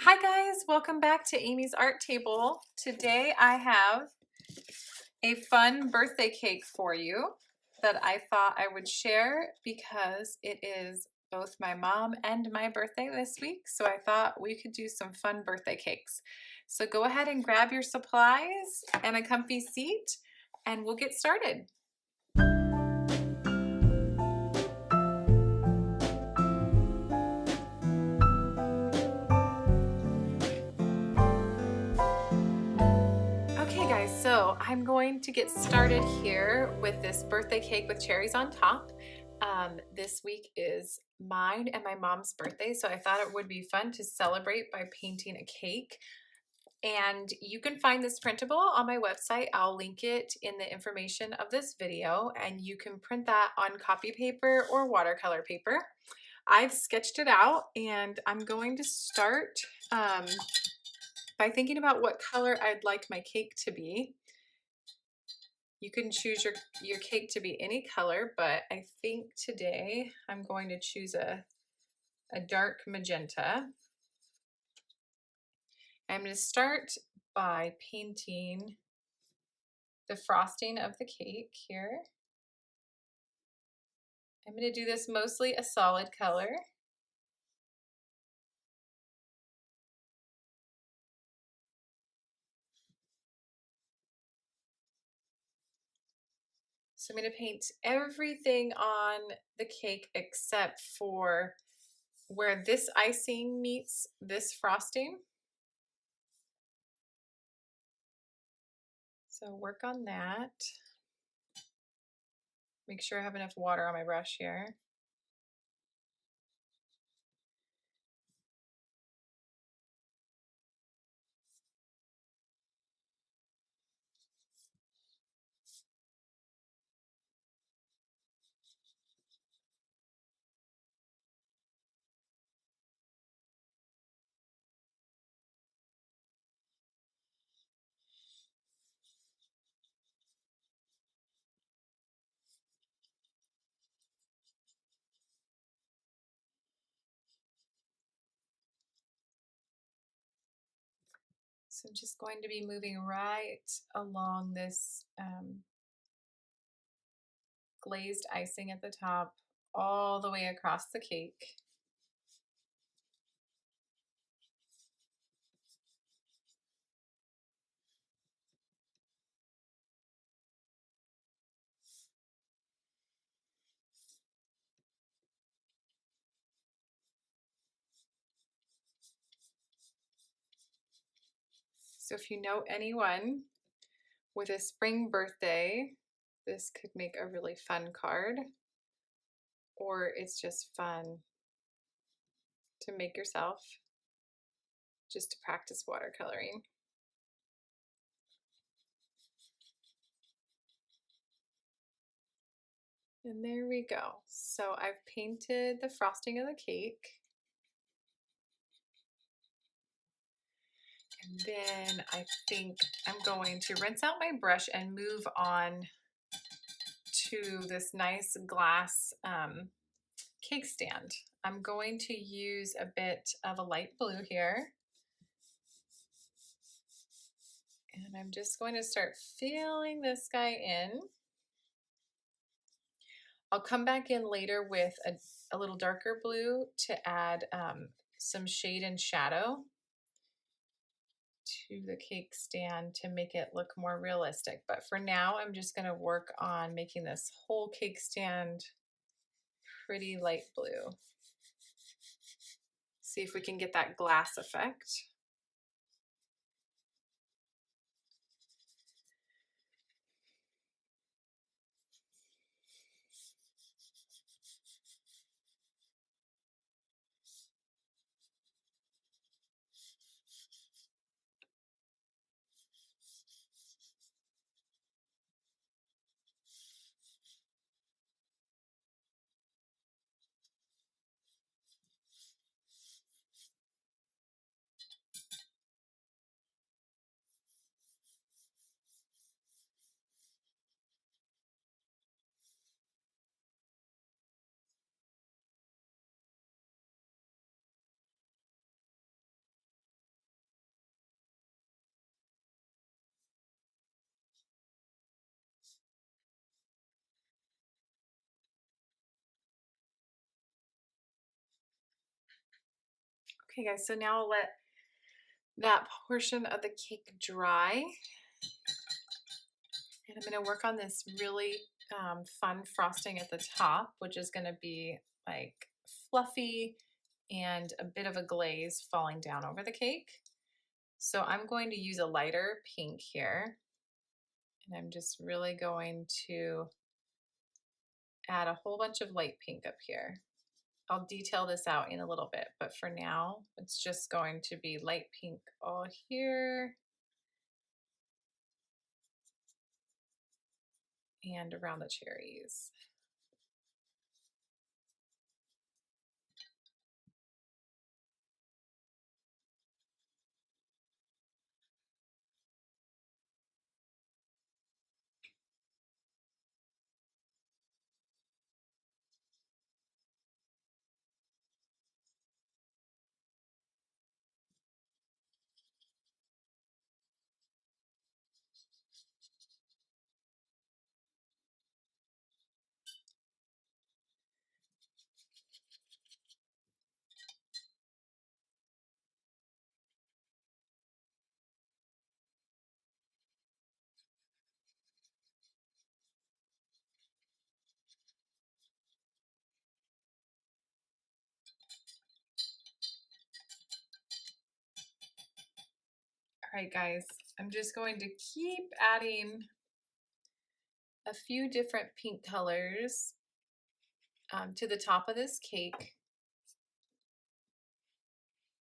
Hi guys, welcome back to Amy's Art Table. Today I have a fun birthday cake for you that I thought I would share because it is both my mom and my birthday this week, so I thought we could do some fun birthday cakes. So go ahead and grab your supplies and a comfy seat and we'll get started. Okay guys, so I'm going to get started here with this birthday cake with cherries on top. This week is mine and my mom's birthday, so I thought it would be fun to celebrate by painting a cake. And you can find this printable on my website. I'll link it in the information of this video, and you can print that on copy paper or watercolor paper. I've sketched it out, and I'm going to start by thinking about what color I'd like my cake to be. You can choose your cake to be any color, but I think today I'm going to choose a dark magenta. I'm going to start by painting the frosting of the cake here. I'm going to do this mostly a solid color. So I'm going to paint everything on the cake except for where this icing meets this frosting. So work on that. Make sure I have enough water on my brush here. So I'm just going to be moving right along this glazed icing at the top, all the way across the cake. So if you know anyone with a spring birthday, this could make a really fun card, or it's just fun to make yourself just to practice watercoloring. And there we go. So I've painted the frosting of the cake. And then I think I'm going to rinse out my brush and move on to this nice glass cake stand. I'm going to use a bit of a light blue here. And I'm just going to start filling this guy in. I'll come back in later with a little darker blue to add some shade and shadow to the cake stand to make it look more realistic. But for now, I'm just going to work on making this whole cake stand pretty light blue. See if we can get that glass effect. Okay guys, so now I'll let that portion of the cake dry. And I'm going to work on this really fun frosting at the top, which is going to be like fluffy and a bit of a glaze falling down over the cake. So I'm going to use a lighter pink here. And I'm just really going to add a whole bunch of light pink up here. I'll detail this out in a little bit, but for now, it's just going to be light pink all here and around the cherries. All right, guys, I'm just going to keep adding a few different pink colors to the top of this cake.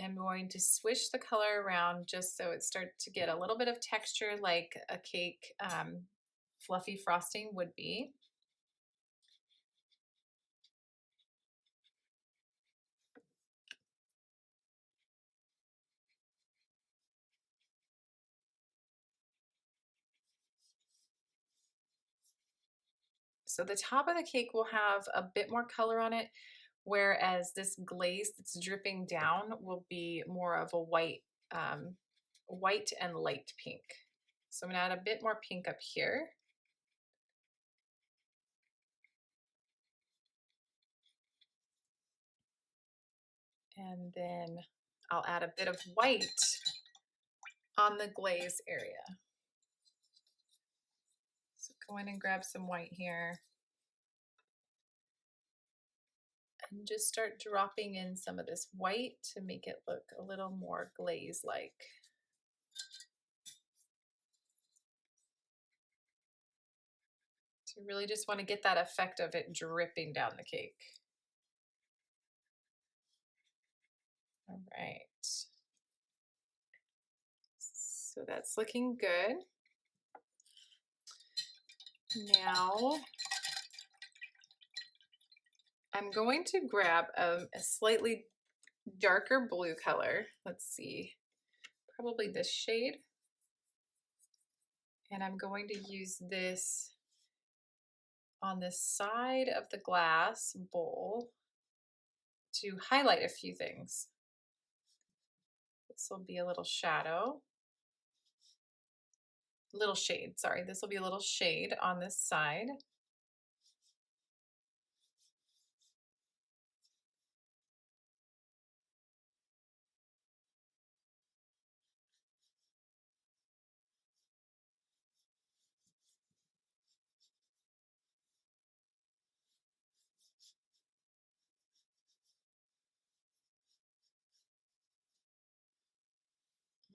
I'm going to swish the color around just so it starts to get a little bit of texture like a cake fluffy frosting would be. So the top of the cake will have a bit more color on it, whereas this glaze that's dripping down will be more of a white and light pink. So I'm gonna add a bit more pink up here. And then I'll add a bit of white on the glaze area. So go in and grab some white here. And just start dropping in some of this white to make it look a little more glaze-like. So you really just want to get that effect of it dripping down the cake. All right. So that's looking good. Now I'm going to grab a slightly darker blue color. Let's see, probably this shade. And I'm going to use this on the side of the glass bowl to highlight a few things. This will be a little shadow. Little shade, sorry. This will be a little shade on this side.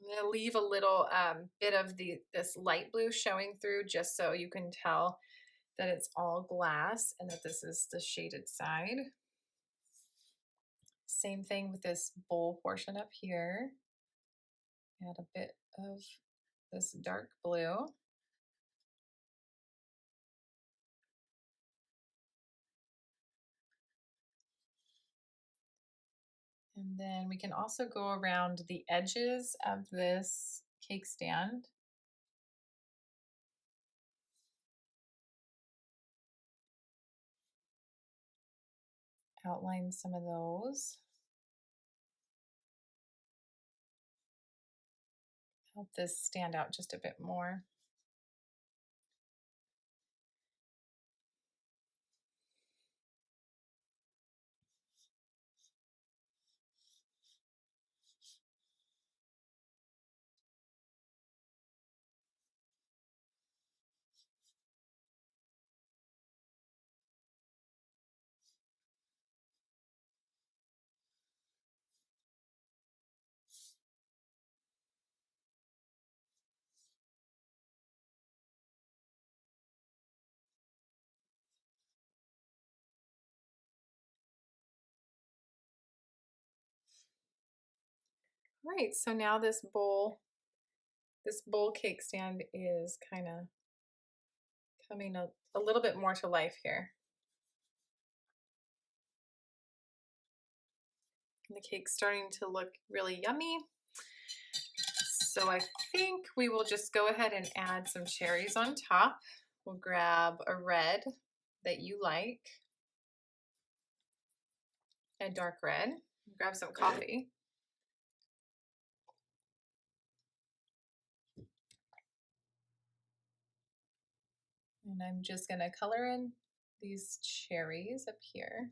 I'm going to leave a little bit of this light blue showing through just so you can tell that it's all glass and that this is the shaded side. Same thing with this bowl portion up here. Add a bit of this dark blue. And then we can also go around the edges of this cake stand. Outline some of those. Help this stand out just a bit more. Right, so now this bowl cake stand is kind of coming a little bit more to life here. And the cake's starting to look really yummy. So I think we will just go ahead and add some cherries on top. We'll grab a red that you like, a dark red. Grab some coffee. And I'm just gonna color in these cherries up here.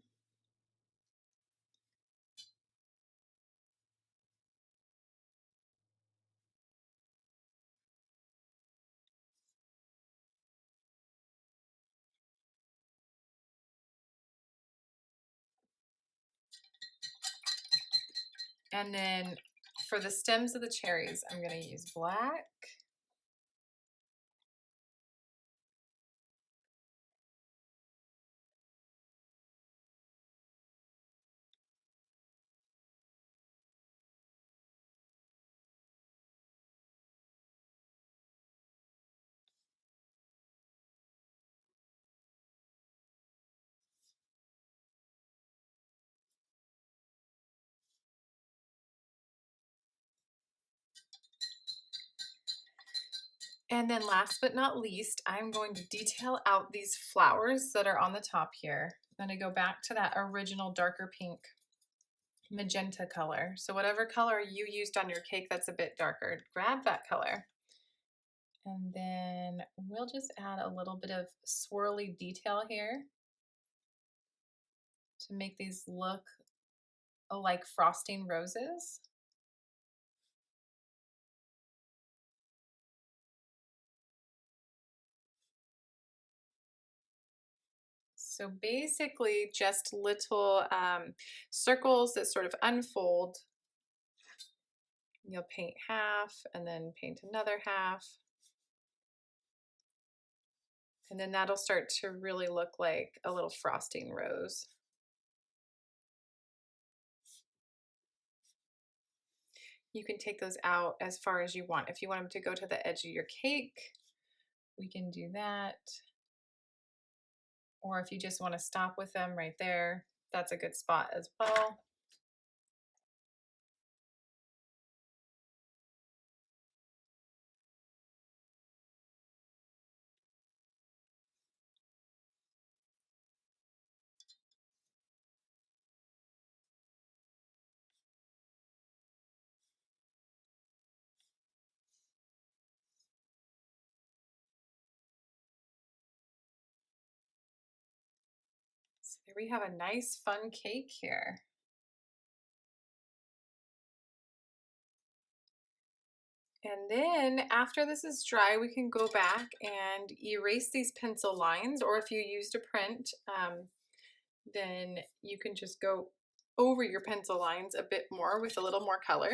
And then for the stems of the cherries, I'm gonna use black. And then last but not least, I'm going to detail out these flowers that are on the top here. I'm gonna go back to that original darker pink magenta color. So whatever color you used on your cake that's a bit darker, grab that color. And then we'll just add a little bit of swirly detail here to make these look like frosting roses. So basically just little circles that sort of unfold. You'll paint half and then paint another half. And then that'll start to really look like a little frosting rose. You can take those out as far as you want. If you want them to go to the edge of your cake, we can do that. Or if you just want to stop with them right there, that's a good spot as well. So there we have a nice fun cake here. And then after this is dry, we can go back and erase these pencil lines, or if you used a print, then you can just go over your pencil lines a bit more with a little more color.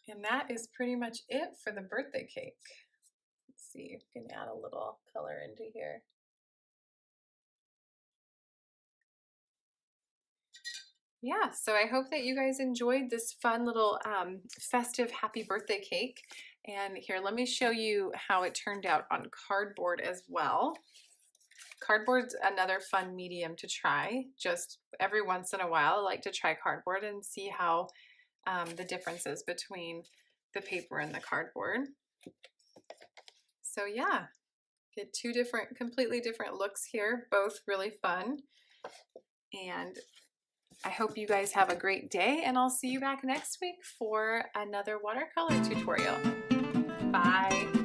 And that is pretty much it for the birthday cake. Let's see if we can add a little color into here. Yeah, so I hope that you guys enjoyed this fun little festive happy birthday cake. And here, let me show you how it turned out on cardboard as well. Cardboard's another fun medium to try. Just every once in a while, I like to try cardboard and see how the differences between the paper and the cardboard. So yeah, get two completely different looks here, both really fun. And I hope you guys have a great day, and I'll see you back next week for another watercolor tutorial. Bye.